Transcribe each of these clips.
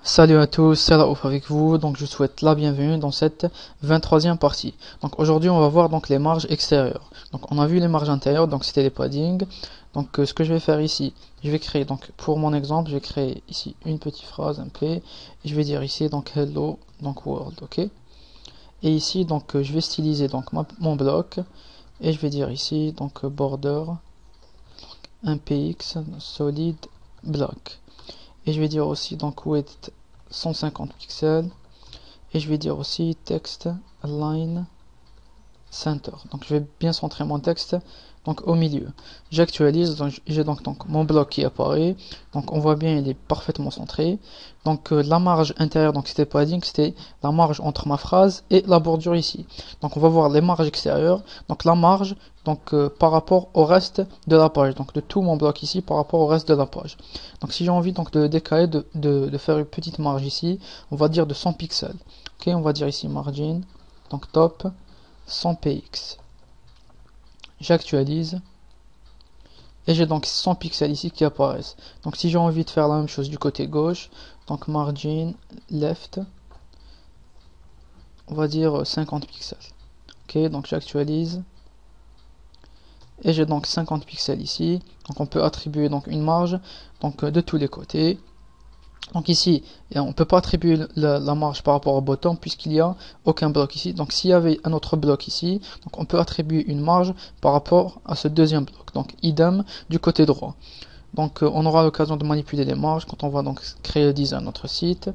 Salut à tous, c'est Raouf avec vous. Donc je souhaite la bienvenue dans cette 23e partie. Donc aujourd'hui on va voir donc les marges extérieures. Donc on a vu les marges intérieures, donc c'était les paddings. Donc ce que je vais faire ici, je vais créer donc pour mon exemple, je vais créer ici une petite phrase un peu et je vais dire ici donc hello donc world, OK? Et ici donc je vais styliser donc mon bloc et je vais dire ici donc border un px solid block. Et je vais dire aussi donc width 150 pixels et je vais dire aussi texte align center. Donc je vais bien centrer mon texte donc au milieu. J'actualise, donc j'ai donc mon bloc qui apparaît. Donc on voit bien il est parfaitement centré. Donc la marge intérieure, donc c'était padding, c'était la marge entre ma phrase et la bordure ici. Donc on va voir les marges extérieures. Donc la marge donc par rapport au reste de la page, donc de tout mon bloc ici par rapport au reste de la page. Donc si j'ai envie donc de décaler, de faire une petite marge ici, on va dire de 100 pixels. Ok, on va dire ici margin, donc top 100 px. J'actualise et j'ai donc 100 pixels ici qui apparaissent. Donc si j'ai envie de faire la même chose du côté gauche, donc margin left, on va dire 50 pixels. Ok, donc j'actualise et j'ai donc 50 pixels ici. Donc on peut attribuer donc une marge donc de tous les côtés. Donc ici, on ne peut pas attribuer la marge par rapport au bottom puisqu'il n'y a aucun bloc ici. Donc s'il y avait un autre bloc ici, donc on peut attribuer une marge par rapport à ce deuxième bloc. Donc idem du côté droit. Donc on aura l'occasion de manipuler les marges quand on va donc créer le design de notre site.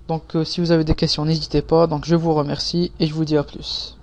Donc si vous avez des questions, n'hésitez pas. Donc je vous remercie et je vous dis à plus.